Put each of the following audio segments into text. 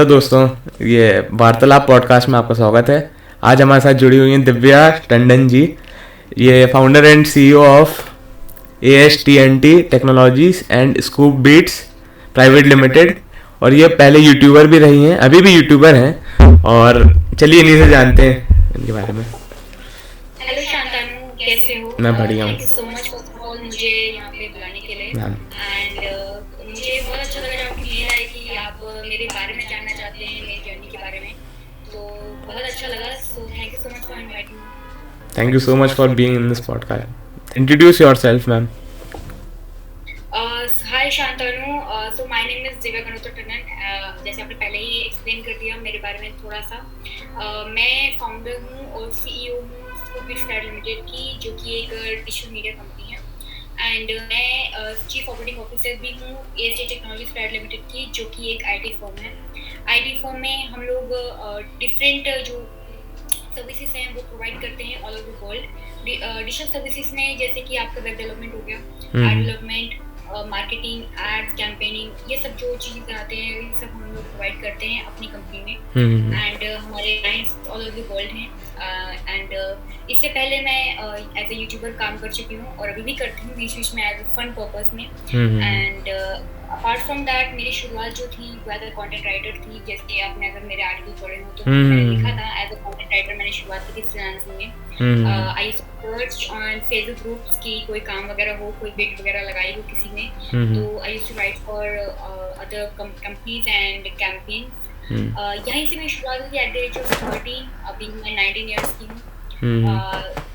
Hello दोस्तों, ये वार्तालाप पॉडकास्ट में आपका स्वागत है। आज हमारे साथ जुड़ी हुई हैं दिव्या टंडन जी। ये founder and CEO of ASTNT technologies and scoop beats private limited, और ये पहले यूट्यूबर भी रही हैं, अभी भी यूट्यूबर हैं। और चलिए इन्हीं से जानते हैं इनके बारे में। हेलो शांतानु, कैसे हो? मैं बढ़िया हूँ। Thank you so much first of all मुझे यहाँ पे बुलाने के लिए। मैम, एंड मुझे बहुत अच्छा लगा जब आपकी मेल आई कि आप मेरे बारे में जानना चाहते हैं, मेरी जर्नी के बारे में। तो बहुत अच्छा लगा। So thank you so much for inviting me. Thank you so much for being in this podcast. Introduce yourself ma'am. Hi Shantanu, so my name is Divya Ganottar Tandon. जैसे आपने पहले ही एक्सप्लेन कर दिया मेरे बारे में थोड़ा सा। मैं फाउंडर हूँ और सीईओ हूँ स्कूप बीट्स प्राइवेट लिमिटेड की, जो कि एक डिजिटल मीडिया कंपनी है। एंड मैं चीफ ऑपरेटिंग ऑफिसर भी हूँ AST टेक्नोलॉजीज प्राइवेट लिमिटेड की, जो कि एक IT फर्म है। IT फर्म में हम लोग डिफरेंट जो सर्विसेज हैं वो प्रोवाइड करते हैं all over the world. Digital services में जैसे कि आपका वेब डेवलपमेंट हो गया, ad development, marketing, ads, campaigning, ये सब जो चीज़ें आते हैं ये सब हम लोग प्रोवाइड करते हैं अपनी कंपनी में। एंड हमारे clients all over the world हैं। एंड इससे पहले मैं एज ए यूट्यूबर काम कर चुकी हूँ और अभी भी करती हूँ बीच बीच में एज ए फन पर्पस में। एंड अपार्ट फ्रॉम दैट मेरी शुरुआत जो थी वो एज अ कंटेंट राइटर थी। जैसे आपने अगर मेरे आर्टिकल पढ़े हो तो मैंने लिखा था एज अ कंटेंट राइटर, मैंने शुरुआत की थी फ्रीलांसिंग में। I search on Facebook groups की कोई काम वगैरह हो, कोई बिट वगैरह लगाई हो किसी ने, तो I used to write for other companies and campaigns. यहीं से मेरी शुरुआत हुई एट द एज ऑफ 30। अभी मैं 19 ईयर्स की हूँ।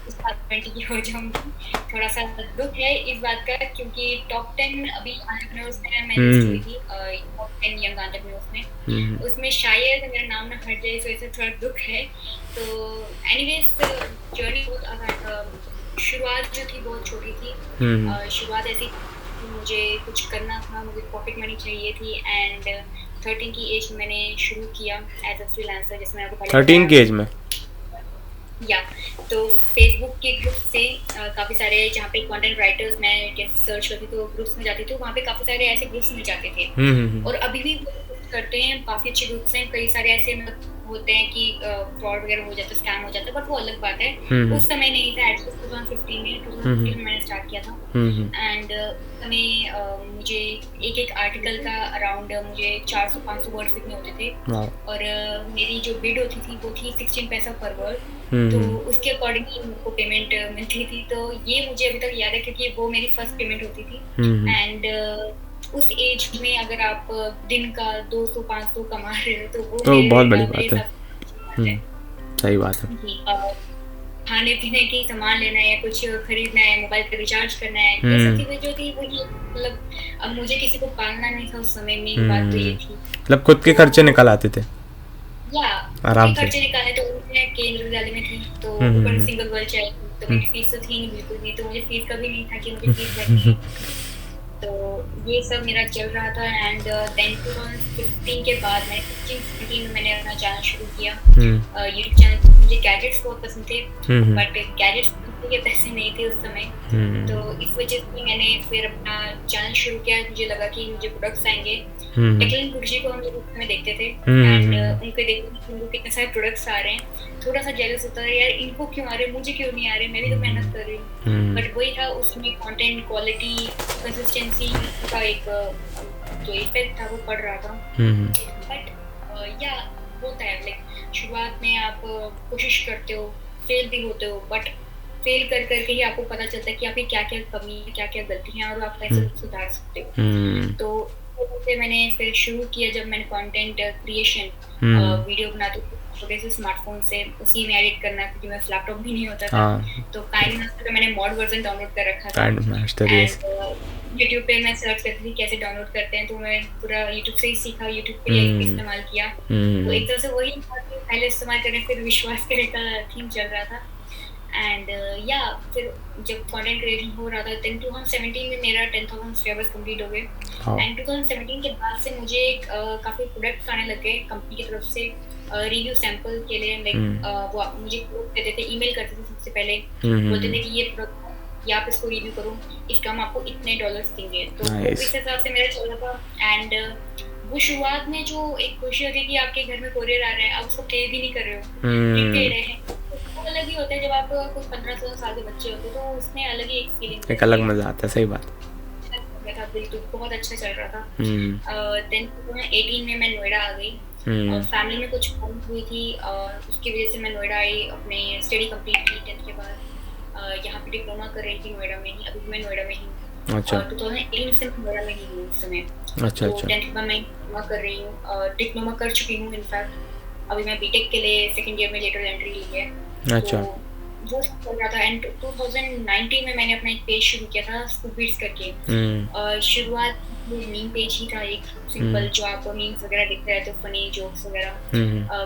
इस बात 20 की हो जाऊंगी। थोड़ा सा दुख है इस बात का, क्योंकि टॉप 10 अभी एंटरप्रेन्योर्स में मैंने लिस्ट हुई थी, टॉप 10 यंग एंटरप्रेन्योर्स में, उसमें शायद मेरा नाम ना हट जाए, इस वजह से थोड़ा दुख है। तो एनीवेज जर्नी बहुत शुरुआत जो थी बहुत छोटी थी। शुरुआत ऐसी मुझे कुछ करना था, मुझे पॉकेट मनी चाहिए थी। एंड 13 की एज में मैंने शुरू किया एज अ फ्रीलांसर, जिसमें आपको पहले 13 की एज में या तो फेसबुक के ग्रुप से काफ़ी सारे जहाँ पे कंटेंट राइटर्स मैं जैसे सर्च करती तो ग्रुप्स में जाती थी, वहाँ पे काफ़ी सारे ऐसे ग्रुप्स में जाते थे। और अभी भी करते हैं, काफ़ी अच्छे ग्रुप्स हैं। कई सारे ऐसे होते हैं कि फ्रॉड वगैरह हो जाता है, स्कैम हो जाता है, बट वो अलग बात है। उस समय नहीं था, एटलीस्ट 2015 में मैंने स्टार्ट किया था। एंड हमें मुझे एक आर्टिकल का अराउंड मुझे 400-500 वर्ड्स लिखने होते थे। और मेरी जो बिड होती थी वो थी 16 पैसा पर वर्ड। तो उसके अकॉर्डिंग ही मुझको पेमेंट मिलती थी। तो ये मुझे अभी तक याद है, क्योंकि वो मेरी फर्स्ट पेमेंट होती थी। एंड उस एज में अगर आप दिन का 200-500 कमा रहे हो तो वो तो बहुत बड़ी बात है। सही बात है। खाने पीने की सामान लेना है या कुछ खरीदना है, मोबाइल पे रिचार्ज करना है, ये सब चीजें जो थी वो ये मतलब अब मुझे किसी को पालना नहीं था उस समय में। बात तो ये थी, मतलब खुद के खर्चे निकल आते थे या आराम से। खर्चे निकाले। तो मैं केंद्र विद्यालय में थी, तो ऊपर सिंगल गर्ल चाइल्ड थी, तो मेरी फीस तो थी नहीं बिल्कुल भी, तो मुझे फीस का भी नहीं था कि मुझे फीस भरनी है। तो ये सब मेरा चल रहा था। एंड देन 2015 के बाद मैं 16-17 में मैंने अपना चैनल शुरू किया यूट्यूब चैनल। मुझे गैजेट्स बहुत पसंद थे, बट गैजेट्स के पैसे नहीं थे उस समय। तो इस वजह से मैंने फिर अपना चैनल शुरू किया। मुझे लगा कि मुझे प्रोडक्ट्स आएंगे। टेक्निकल गुरुजी को हम लोग उस समय देखते थे, एंड उनको देखते थे कि उनको कितने सारे प्रोडक्ट्स आ रहे हैं। थोड़ा सा जेलस होता है, यार इनको क्यों आ रहे हैं, मुझे क्यों नहीं आ रहे, मैं भी तो मेहनत कर रही हूँ। बट वही था, उसमें कंटेंट क्वालिटी, कंसिस्टेंसी का एक जो इफेक्ट था वो पड़ रहा था। बट या होता है, लाइक शुरुआत में आप कोशिश करते हो, फेल भी होते हो, बट फेल कर करके ही आपको पता चलता है कि आपकी क्या क्या कमी है, क्या क्या गलती है, और आप कैसे सुधार सकते हो। तो मैंने फिर शुरू किया जब मैंने कंटेंट क्रिएशन वीडियो बनाती थी छोटे से स्मार्टफोन से, उसी में एडिट करना, क्योंकि मेरे लैपटॉप भी नहीं होता था। तो काइंडमास्टर का मैंने मॉड वर्जन डाउनलोड कर रखा था। यूट्यूब पे मैं सर्च करती थी कैसे डाउनलोड करते हैं, तो मैं पूरा यूट्यूब से ही सीखा, यूट्यूब पे इस्तेमाल किया। तो एक तरह से वही पहले इस्तेमाल करने फिर विश्वास करने का थीम चल रहा था। एंड या फिर जब कंटेंट क्रिएशन हो रहा था, देन 2017 में मेरा 10,000 सब्सक्राइबर्स कंप्लीट हो गए। एंड 2017 के बाद से मुझे काफ़ी प्रोडक्ट्स आने लगे कंपनी की तरफ से रिव्यू सैंपल के लिए। लाइक वो मुझे देते थे, ईमेल करते थे सबसे पहले, बोलते थे कि ये प्रोडक्ट या आप इसको रिव्यू करो, इसका हम आपको इतने डॉलर्स देंगे। तो इस हिसाब से मेरा चल रहा था। एंड वो शुरुआत में जो एक खुशी होती है कि आपके घर में कोरियर आ रहा है, आप उसको पे भी नहीं कर रहे हो, प्रीपेड है, तो वो अलग ही होता है। जब आप कुछ 15-16 साल के बच्चे होते हो तो उसमें अलग ही एक फीलिंग एक अलग मजा आता है, सही बात। था, बिल्कुल बहुत अच्छा चल रहा था। देन 2018 में मैं नोएडा आ गई, और फैमिली में कुछ प्रॉब्लम हुई थी, उसकी वजह से मैं नोएडा आई, अपने स्टडी कंप्लीट की 10th के बाद। यहाँ पे डिप्लोमा कर रही थी नोएडा में ही, अभी मैं नोएडा में ही हूँ। अच्छा। 2018 से मैं नोएडा में ही हूँ इस समय। अच्छा तो अच्छा 10th के बाद मैं डिप्लोमा कर रही हूँ, डिप्लोमा कर चुकी हूँ इनफैक्ट। अभी मैं बीटेक के लिए सेकंड ईयर में लेटर एंट्री ली है। अच्छा। तो वो सब चल रहा था। एंड 2019 में मैंने अपना एक पेज शुरू किया था, स्कूबीट्स करके। शुरुआत वो मीम पेज ही था, एक सिंपल, जो आपको मीम्स वगैरह दिख रहे थे, फनी जोक्स वगैरह,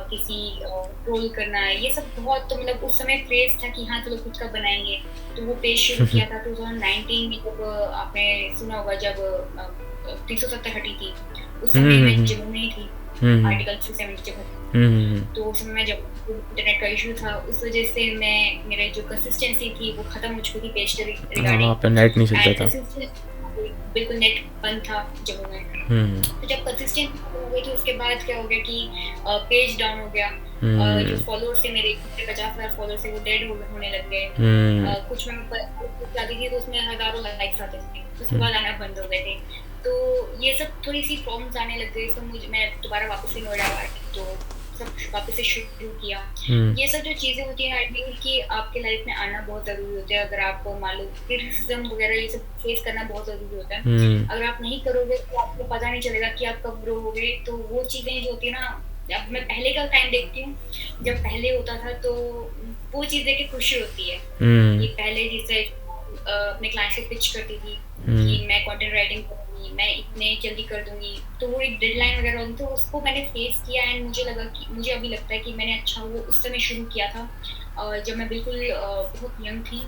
किसी ट्रोल करना है, ये सब बहुत, तो मतलब उस समय क्रेज था कि हाँ चलो कुछ का बनाएंगे। तो वो पेज शुरू किया था 2019 में, जब आपने सुना होगा जब 370 हटी थी, उस समय मैं जम्मू में ही थी, आर्टिकल 370 जब हटी। तो उस समय जब इंटरनेट का इशू था, उस वजह से मैं, मेरे जो कंसिस्टेंसी थी वो खत्म हो चुकी थी पेज के रिगार्डिंग। वहाँ पे नेट नहीं चलता था, बिल्कुल नेट बंद था जम्मू में। तो जब कंसिस्टेंसी खत्म हो गई थी, उसके बाद क्या हो गया कि पेज डाउन हो गया। जो फॉलोअर्स थे मेरे 50,000 फॉलोअर्स थे, वो डेड होने लग गए। कुछ में जाती थी तो उसमें हजारों लाइक्स आते थे, उसके बाद आना बंद हो गए थे। तो ये सब थोड़ी सी प्रॉब्लम्स आने लग गई, तो मैं दोबारा वापस से नोएडा आई, तो सब वापस से शुरू किया। ये सब जो चीज़ें होती हैं, आई थिंक कि आपके लाइफ में आना बहुत ज़रूरी होता है। अगर आप मान लो क्रिटिसिज्म वगैरह ये सब फेस करना बहुत ज़रूरी होता है। अगर आप नहीं करोगे तो आपको पता नहीं चलेगा कि आप कब ग्रो होगे। तो वो चीज़ें जो होती है ना, अब मैं पहले का टाइम देखती हूँ, जब पहले होता था तो वो चीज़ देख के खुशी होती है कि पहले जैसे अपने क्लाइंट्स को पिच करती थी कि मैं कंटेंट राइटिंग करूँगी, मैं इतने जल्दी कर दूंगी, तो वो एक डेडलाइन वगैरह होती, तो उसको मैंने फेस किया। एंड मुझे लगा कि, मुझे अभी लगता है कि मैंने अच्छा वो उस समय शुरू किया था, जब मैं बिल्कुल बहुत यंग थी।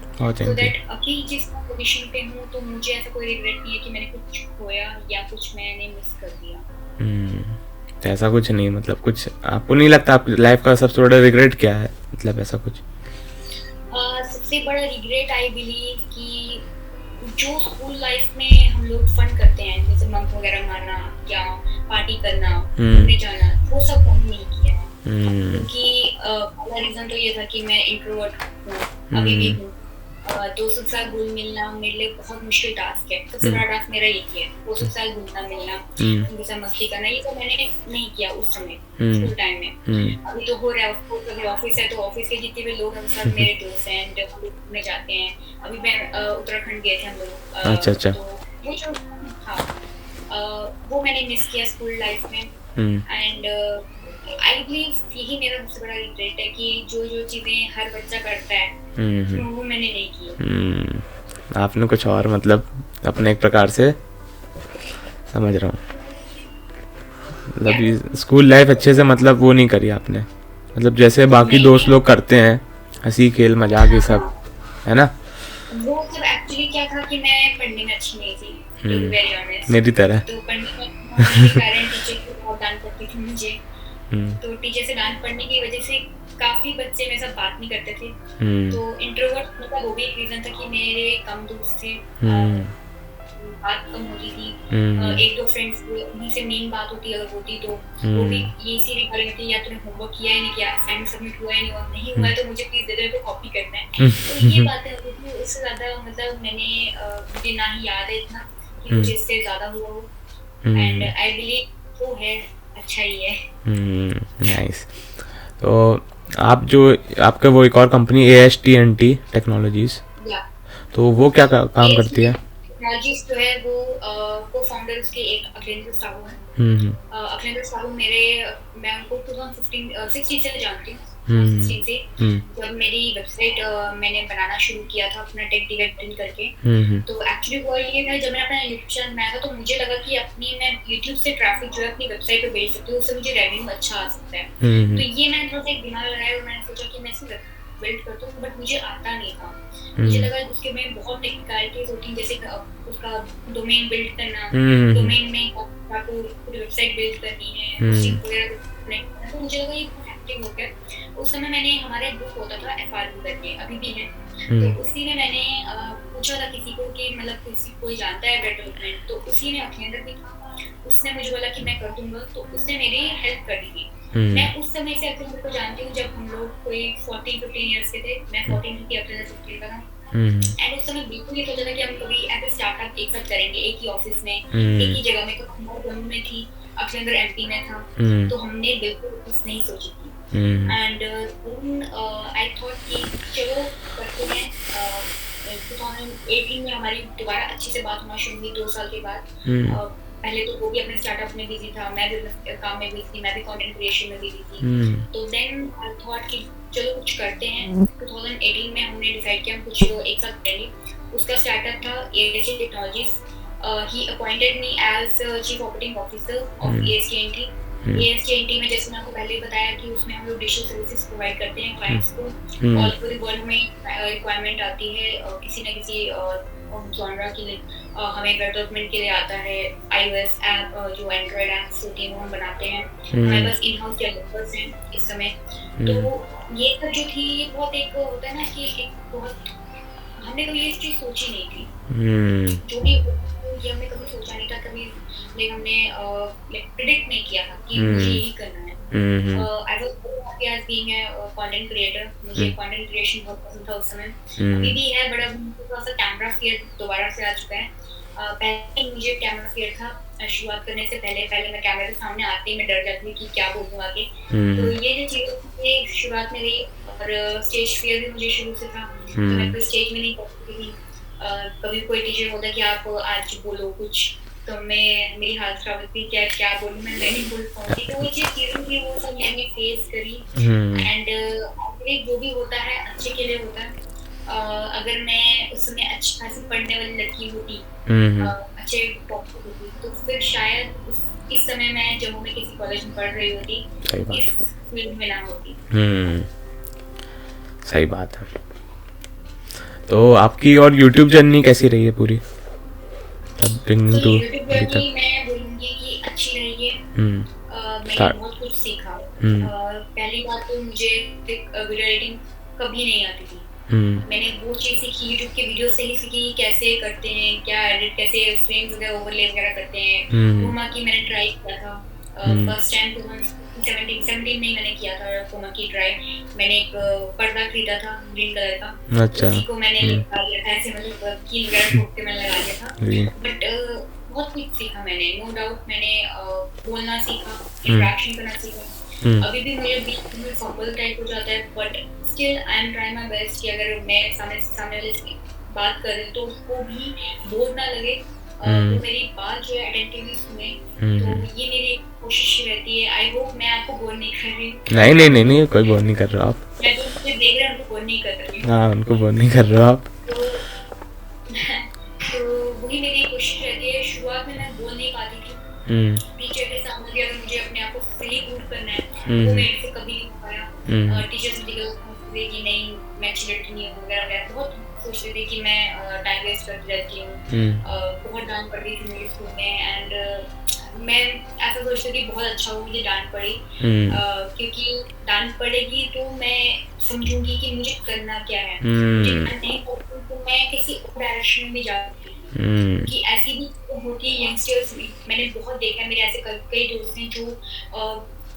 तो दैट अभी जिस पोजीशन पे हूँ, तो मुझे ऐसा कोई रिग्रेट नहीं है कि मैंने कुछ खोया या कुछ मैंने मिस कर दिया। तो ऐसा कुछ नहीं, मतलब कुछ आपको नहीं लगता आपकी लाइफ का सबसे बड़ा रिग्रेट क्या है, मतलब ऐसा कुछ? सबसे बड़ा रिग्रेट आई बिलीव कि जो स्कूल लाइफ में हम लोग फन करते हैं, जैसे बंक वगैरह मारना या पार्टी करना, घूमने जाना, वो सब हमने नहीं किया है। क्योंकि पहला रीजन तो ये था कि मैं इंट्रोवर्ट हूँ, अभी भी हूँ। दोस्तों के साथ घुल मिलना मेरे लिए बहुत मुश्किल टास्क है। सबसे बड़ा टास्क मेरा यही है, दोस्तों के साथ घूमना मिलना, उनके साथ मस्ती करना। ये सब मैंने नहीं किया उस समय स्कूल टाइम में। अभी तो हो रहा है, अभी ऑफिस है, तो ऑफिस के जितने भी लोग हम सब मेरे दोस्त हैं, जब हम लोग घूमने जाते हैं। अभी मैं उत्तराखंड गए थे हम लोग। अच्छा। तो वो जो वो मैंने मिस किया स्कूल लाइफ में। एंड आई बिलीव यही मेरा सबसे बड़ा रिग्रेट है कि जो जो चीज़ें हर बच्चा करता है, वो मैंने नहीं की। आपने कुछ और, मतलब अपने एक प्रकार से, समझ रहा हूँ, मतलब स्कूल लाइफ अच्छे से मतलब वो नहीं करी आपने, मतलब जैसे बाकी दोस्त लोग करते हैं, हंसी खेल मजाक ये सब, है ना? वो सब एक्चुअली क्या था कि मैं पढ़ने में अच्छी नहीं थी, टू बी वेरी ऑनेस्ट, मेरी तरह। तो पढ़ने में पेरेंट टीचर को बहुत डांट पड़ती थी मुझे। तो टीचर से डांट पड़ने की वजह से काफी बच्चे मेरे साथ बात नहीं करते थे। तो इंट्रोवर्ट मतलब वो भी एक रीजन था कि मेरे कम दोस्त थे, बात कम होती थी। एक दो फ्रेंड्स उन्हीं से मेन बात होती, अगर होती तो वो भी ये इसी रिगार्डिंग थी, या तूने होमवर्क किया है नहीं किया, असाइनमेंट सबमिट हुआ है नहीं हुआ है, तो मुझे प्लीज दे दे, तो कॉपी करना है। तो ये बातें होती थी। उससे ज्यादा मतलब मैंने मुझे ना ही याद है इतना कि मुझे इससे ज्यादा हुआ हो। एंड आई बिलीव वो है अच्छा ही है। नाइस। तो आप जो आपका वो एक और कंपनी AST&T टेक्नोलॉजीज, तो वो क्या काम करती है? टेक्नोलॉजीज जो है वो को फाउंडर उसके एक अखिलेंद्र साहू हैं। अखिलेंद्र साहू मैं उनको 2016 से जानती हूँ। 16 से जब मेरी वेबसाइट मैंने बनाना शुरू किया था अपना टेक डिगेट करके, तो एक्चुअली हुआ ये था, जब मैंने अपना यूट्यूब चैनल बनाया था, तो मुझे लगा कि मैं यूट्यूब से ट्रैफिक जो है अपनी वेबसाइट पे भेज सकती हूँ, उससे मुझे रेवेन्यू अच्छा आ सकता है। तो ये मैंने थोड़ा सा एक दिमाग लगाया और मैंने सोचा कि मैं इसे बिल्ड करता हूँ, बट मुझे आता नहीं था। मुझे लगा उसके में बहुत टेक्निकलिटीज होती हैं, जैसे उसका डोमेन बिल्ड करना, डोमेन में आपको पूरी वेबसाइट बिल्ड करनी है, तो मुझे लगा ये हो गया। उस समय मैंने, हमारा एक ग्रुप होता था FRB करके, अभी भी है, तो उसी में मैंने पूछा था किसी को कि मतलब किसी कोई जानता है वेब डेवलपमेंट, तो उसी में अखिलेंद्र भी था। उसने मुझे बोला कि मैं कर दूंगा, तो उसने मेरी हेल्प कर दी थी। मैं उस समय से अक्टूबर को जानती हूँ जब हम लोग कोई 14-15 ईयर्स के थे। मैं 14 थी, अप्रैल 15 का था। एंड उस समय बिल्कुल नहीं सोचा था कि हम कभी ऐसे स्टार्टअप एक साथ करेंगे, एक ही ऑफिस में, एक ही जगह में। क्योंकि जम्मू में थी, अक्षयनगर एमपी में था, तो हमने बिल्कुल कुछ नहीं सोची थी। एंड आई थॉट कि चलो करते हैं। 2018 में हमारी दोबारा अच्छी से बात होना शुरू हुई 2 साल के बाद। पहले तो वो भी अपने स्टार्टअप में बिजी था, मैं भी अपने काम में बिजी थी, मैं भी कंटेंट क्रिएशन में बिजी थी। तो देन आई थॉट कि चलो कुछ करते हैं। 2018 में हमने डिसाइड किया हम कुछ एक साथ करेंगे। उसका स्टार्टअप था AST technologies. He appointed me as chief operating officer of AST&T। AST&T में जैसे मैं आपको पहले बताया कि उसमें हम लोग डिजिटल सर्विसेज प्रोवाइड करते हैं क्लाइंट्स को। ऑल ओवर द वर्ल्ड में रिक्वायरमेंट आती है किसी न किसी जॉनरा के लिए। हमें वेब डेवलपमेंट के लिए आता है iOS ऐप, जो एंड्रॉइड ऐप्स होती हैं वो हम बनाते हैं। हमारे पास इन हाउस डेवलपर्स हैं इस समय। तो ये सब जो थी ये बहुत एक होता है ना कि एक बहुत हमने कभी ये चीज़ सोची नहीं थी। जो भी ये हमने कभी सोचा नहीं था, कभी लाइक हमने प्रिडिक्ट नहीं किया था कि मुझे यही करना है। I was happy as being a content creator. मुझे कंटेंट क्रिएशन बहुत पसंद था उस समय, अभी भी है, बट अब थोड़ा सा कैमरा फियर दोबारा से आ चुका है। पहले मुझे कैमरा फियर था। शुरुआत करने से पहले मैं कैमरे के सामने आते ही मैं डर जाती थी कि क्या बोलूँ आगे। तो ये जो चीज़ ये शुरुआत में रही। और स्टेज फियर भी मुझे शुरू से था, तो मैं कोई स्टेज में नहीं करती थी। कभी कोई टीचर होता कि आप आज बोलो कुछ, तो मैं मेरी हालत खराब होती क्या क्या बोलूँ, मैं नहीं बोल पाऊँगी। तो वो चीज़ें थी, वो सब मैंने फेस करी। एंड जो भी होता है अच्छे के लिए होता है। अगर मैं उस समय अच्छी खासी पढ़ने वाली लड़की होती, अच्छे टॉपर होती, तो फिर शायद इस समय मैं जम्मू में किसी कॉलेज में पढ़ रही होती, इस फील्ड में ना होती। सही बात है। तो आपकी और YouTube जर्नी कैसी रही है पूरी? YouTube जर्नी मैं बोलूँगी कि अच्छी रही है। मैंने बहुत कुछ सीखा। पहली बात तो मुझे वीडियो एडिटिंग कभी नहीं आती थी। मैंने वो चीज़ सीखी YouTube के वीडियो से ही सीखी, कैसे करते हैं, क्या एडिट, कैसे फ्रेम्स वगैरह ओवरले वगैरह करते हैं। क्रोमा की मैंने ट्राई किया था फर्स्ट टाइम 2017 में ही मैंने किया था क्रोमा की ट्राई। मैंने एक पर्दा खरीदा था ग्रीन कलर का, उसी को मैंने लगा लिया था, ऐसे मतलब कील वगैरह ठोक के मैंने लगा लिया था। बट बहुत कुछ सीखा मैंने, नो डाउट। मैंने बोलना सीखा, इंटरेक्शन करना सीखा। अभी भी मुझे बीच में फंबल टाइप हो जाता है, but still I am trying my best कि अगर मैं सामने वाले से बात कर रही तो उसको भी बोर ना लगे, तो मेरी बात जो है अटेंटिवली सुने। तो ये मेरी कोशिश रहती है। आई होप मैं आपको बोर नहीं कर रही। नहीं, कोई बोर नहीं कर रहे हो आप। मैं तो मुझे देख रहे हैं, उनको बोर नहीं कर रही हूँ। हाँ, उनको बोर नहीं कर रहे हो आप। तो वही मेरी कोशिश रहती है। शुरुआत में मैं बोल नहीं पाती थी टीचर के सामने भी, अगर मुझे अपने आप को फ्री प्रूव करना है वो मेरे से कभी नहीं हो पाया। टीचर्स मुझे कि नहीं मैं अच्छी लड़की नहीं हूँ वगैरह वगैरह, बहुत सोचते थे कि मैं टाइम वेस्ट करती रहती हूँ। बहुत डांट पड़ रही थी मेरे स्कूल में। एंड मैं ऐसा सोचती थी बहुत अच्छा हो मुझे डांट पड़ी, क्योंकि डांट पड़ेगी तो मैं समझूंगी कि मुझे करना क्या है। मुझे नहीं तो मैं किसी और डायरेक्शन में भी जा सकती हूँ। कि ऐसी भी होती है यंगस्टर्स में, मैंने बहुत देखा है। मेरे ऐसे कई दोस्त हैं जो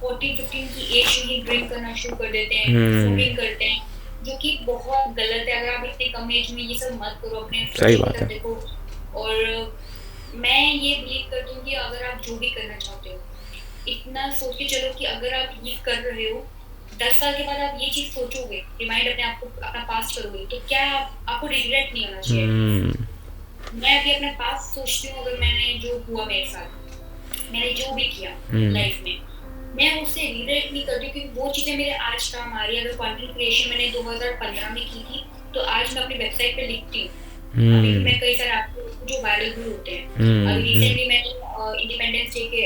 14-15 की एज में ही ड्रिंक करना शुरू कर देते हैं, स्मोकिंग करते हैं, जो कि बहुत गलत है। अगर आप इतने कम एज में ये सब मत करो, अपने सही बात है। देखो। और मैं ये बिलीव करती हूँ कि अगर आप जो भी करना चाहते हो, इतना सोच के चलो कि अगर आप ये कर रहे हो 10 साल के बाद आप ये चीज सोचोगे, रिमाइंड अपने आप को अपना पास्ट करोगे, तो क्या आपको रिग्रेट नहीं होना चाहिए। मैं अभी अपना पास्ट सोचती हूँ, अगर मैंने जो हुआ मेरे साथ, मैंने जो भी किया लाइफ में, मैं उससे रिग्रेट नहीं करती, क्योंकि वो चीज़ें मेरे आज काम आ रही है। अगर कंटेंट क्रिएशन मैंने 2015 में की थी, तो आज मैं अपनी वेबसाइट पे लिखती हूँ। अभी मैं कई सारे आपको जो वायरल भी होते हैं। अभी रिसेंटली मैंने इंडिपेंडेंस डे के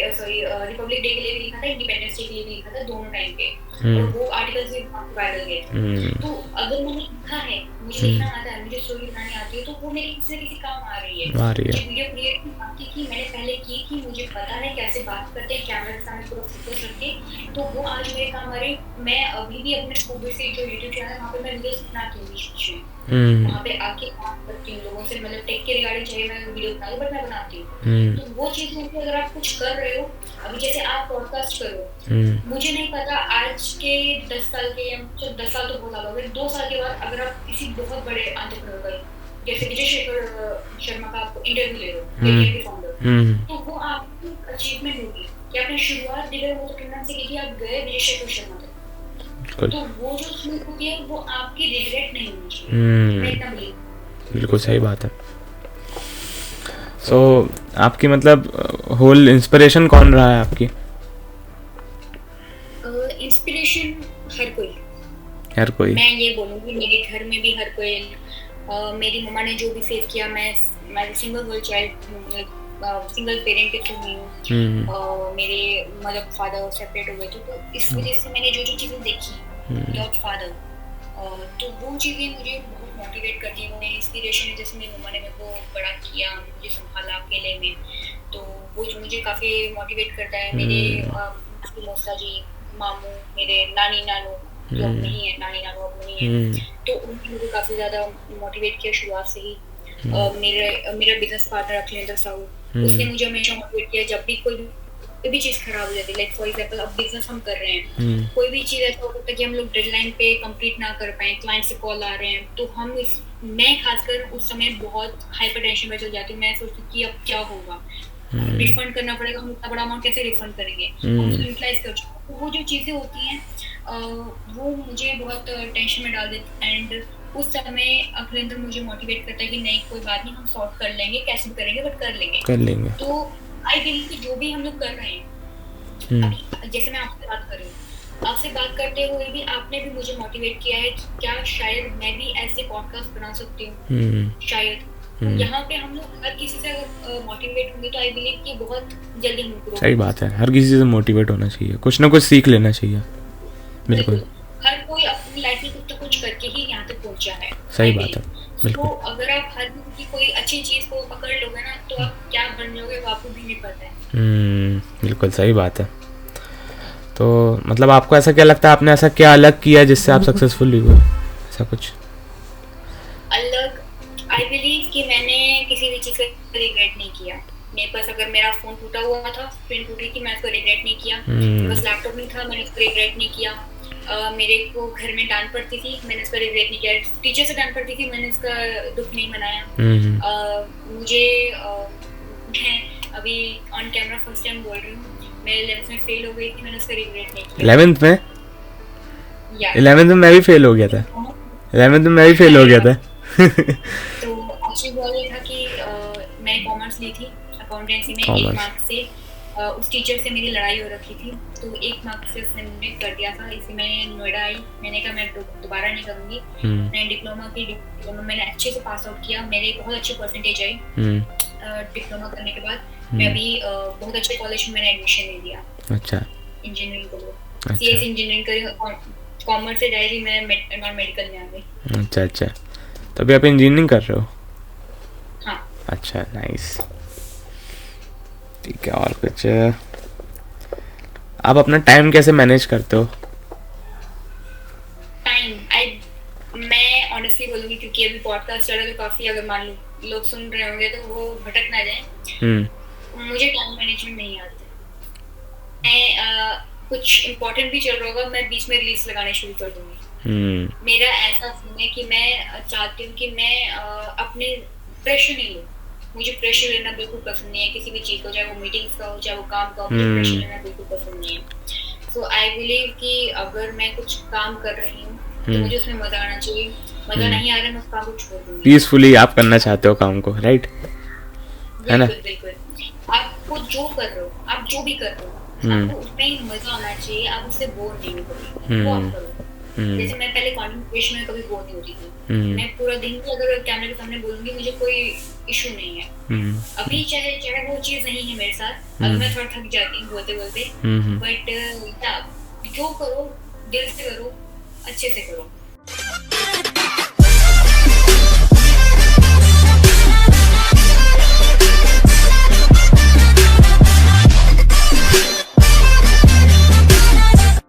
रिपब्लिक डे के लिए भी लिखा था, इंडिपेंडेंस डे के लिए भी लिखा था, दोनों टाइम पे, और वो आर्टिकल्स भी वायरल गए थे। तो अगर मैंने लिखा है, मुझे लिखना आता है, मुझे स्टोरी बनानी आती है, तो वो मेरी किसी न किसी काम आ रही है। आ रही है। मुझे वीडियो क्रिएट की मैंने पहले की मुझे पता है कैसे बात करते हैं कैमरे के सामने पूरा फोकस करके, तो वो आज मेरे काम आ रही है। मैं अभी भी अपने स्कूबे से जो यूट्यूब चैनल है वहाँ पे मैं वीडियोस बनाती हूँ बीच में, वहाँ पे आके बात करती हूँ लोगों से, मतलब टेक के रिगार्डिंग चाहिए मैं वीडियो बना दूँ बट मैं बनाती हूँ। तो वो चीज़ मुझे, अगर आप कुछ कर रहे हो अभी जैसे आप पॉडकास्ट करो, मुझे नहीं पता आज के 10 साल के या 10 साल तो बहुत ज़्यादा हो गए, 2 साल के बाद अगर आप किसी बहुत बड़े एंटरप्रेन्योर का जैसे विजय शेखर शर्मा का आप इंटरव्यू ले रहे हो के फाउंडर, तो वो आपकी अचीवमेंट होगी कि आपने शुरुआत दिगर वो तो कितना से की थी, आप गए विजय शेखर शर्मा तक, तो वो जो चीज़ होती है वो आपकी रिग्रेट नहीं होनी चाहिए। मैं इतना बिलीव, बिल्कुल सही बात है। सो आपकी मतलब होल इंस्पिरेशन कौन रहा है आपकी? इंस्पिरेशन हर कोई। मैं ये बोलूँगी मेरे घर में भी हर कोई, मेरी मम्मा ने जो भी फेस किया, मैं single girl child, single parent के थ्रू हुई हूँ, मेरे मतलब फादर सेपरेट हो गए थे, तो इस वजह से मैंने जो चीज़ें देखी योर फादर, तो वो चीज़ें मुझे बहुत मोटिवेट करती हैं। उन्हें इंस्पिरेशन है, जैसे मेरी मम्मा ने मेरे को बड़ा किया, मुझे संभाला अकेले में, तो वो जो मुझे काफ़ी मोटिवेट करता है। मेरे मौसा जी, मामू, मेरे नानी नानू जो अब नहीं है, नानी नानू अब नहीं है, तो उन्होंने मुझे काफ़ी ज़्यादा मोटिवेट किया शुरुआत से ही। मेरा बिजनेस पार्टनर अखिलेंद्र साहू, उसने मुझे हमेशा मोटिवेट किया। जब भी कोई भी चीज़ खराब हो जाती है, लाइक फॉर एग्जांपल अब बिजनेस हम कर रहे हैं, कोई भी चीज़ ऐसा होता है कि हम लोग डेडलाइन पे कंप्लीट ना कर पाए, क्लाइंट से कॉल आ रहे हैं, तो मैं खासकर उस समय बहुत हाइपर टेंशन में चल जाती हूँ। मैं सोचती हूँ कि अब क्या होगा, रिफंड करना पड़ेगा, हम इतना बड़ा अमाउंट कैसे रिफंड करेंगे, हम उसको यूटिलाइज कर चुके। तो वो जो चीज़ें होती हैं वो मुझे बहुत टेंशन में डाल देती हैं, एंड उस समय अखिलेंद्र मुझे मोटिवेट करता है कि नहीं कोई बात नहीं, हम सॉर्ट कर लेंगे, कैसे भी करेंगे बट कर लेंगे। तो आई बिलीव कि जो भी हम लोग कर रहे हैं, अभी जैसे मैं आपसे बात कर रही हूँ, आपसे बात करते हुए भी आपने भी मुझे मोटिवेट किया है कि क्या शायद मैं भी ऐसे पॉडकास्ट बना सकती हूँ, शायद। तो यहाँ पे हम लोग हर किसी से अगर मोटिवेट होंगे तो आई बिलीव कि बहुत जल्दी हम ग्रो। सही बात है, हर किसी से मोटिवेट होना चाहिए, कुछ ना कुछ सीख लेना चाहिए। बिल्कुल, हर कोई अपनी लाइफ में कुछ तो कुछ करके ही यहाँ तक पहुँचा है। सही बात है, बिल्कुल। तो अगर आप हर किसी की कोई अच्छी चीज़ को पकड़ लोगे ना, तो आप क्या बन जाओगे वो आपको भी नहीं पता है। बिल्कुल सही बात है। तो मतलब आपको ऐसा क्या लगता है, आपने ऐसा क्या अलग किया जिससे आप सक्सेसफुल हुए, ऐसा कुछ अलग? आई बिलीव कि मैंने किसी भी चीज़ का रिग्रेट नहीं किया। मेरे पास अगर मेरा फ़ोन टूटा हुआ था, स्क्रीन टूटी थी, मैं उसको रिग्रेट नहीं किया। मेरे पास लैपटॉप नहीं था, मैंने उसको रिग्रेट नहीं किया। मेरे को घर में डांट पड़ती थी, मैंने उसका रिग्रेट नहीं किया। टीचर से डांट पड़ती थी, मैंने उसका दुख नहीं मनाया। मुझे मैं अभी ऑन कैमरा फर्स्ट टाइम बोल रही हूँ, मैं 11th में फेल हो गई थी, मैंने उसका रिग्रेट नहीं किया। 11th में? 11th में मैं भी फेल हो गया था। 11th में मैं भी फेल हो गया था। तो एक्चुअली हुआ ये था कि मैंने कॉमर्स ली थी, अकाउंटेंसी में 1 मार्क्स से उस टीचर से मेरी लड़ाई हो रखी थी, तो 1 मार्क्स से उसने मुझे कर दिया था। इसलिए मैं नोएडा आई, मैंने कहा मैं दोबारा नहीं करूँगी। मैंने डिप्लोमा मैंने अच्छे से पास आउट किया, मेरे बहुत अच्छे परसेंटेज आई। डिप्लोमा करने के बाद मैं अभी बहुत अच्छे कॉलेज में मैंने एडमिशन ले लिया। अच्छा, इंजीनियरिंग को, सीएस इंजीनियरिंग करी, कॉमर्स से डायरेक्टली मैं नॉन मेडिकल में आ गई। अच्छा, तो अभी आप इंजीनियरिंग कर रहे हो? हाँ। अच्छा, नाइस, ठीक है। और कुछ आप अपना टाइम कैसे मैनेज करते हो? मैं ऑनेस्टली बोलूँगी क्योंकि अभी पॉडकास्ट चल रहा है, तो काफ़ी अगर मान लो लोग सुन रहे होंगे तो वो भटक ना जाए। मुझे टाइम मैनेजमेंट नहीं आता। मैं कुछ इम्पोर्टेंट भी चल रहा होगा, मैं बीच में रील्स लगाने शुरू कर दूँगी। मेरा ऐसा सीन है कि मैं चाहती हूँ कि मैं अपने प्रेशर नहीं लूँ। मुझे प्रेशर लेना बिल्कुल पसंद नहीं है किसी भी चीज़ को, चाहे वो मीटिंग्स का हो, चाहे वो काम का हो, मुझे प्रेशर लेना बिल्कुल पसंद नहीं है। सो आई बिलीव कि अगर मैं कुछ काम कर रही हूँ तो मुझे उसमें मजा आना चाहिए। मजा नहीं आ रहा है, मैं उस काम को छोड़ दूंगी। पीसफुली आप करना चाहते हो काम को, राइट? है ना? बिल्कुल। आपको जो कर रहे हो, आप जो भी कर रहे हो, आपको उसमें मजा आना चाहिए, आप उससे बोर नहीं होगे, वो आप करो। जैसे मैं पहले कंटेंट क्रिएशन में कभी बोर नहीं होती थी। मैं पूरा दिन भी अगर कैमरे के सामने बोलूंगी मुझे कोई इशू नहीं है। अभी चाहे वो चीज़ नहीं है मेरे साथ, अभी मैं थोड़ा थक जाती हूँ बोलते, बट जो करो दिल से करो, अच्छे से करो।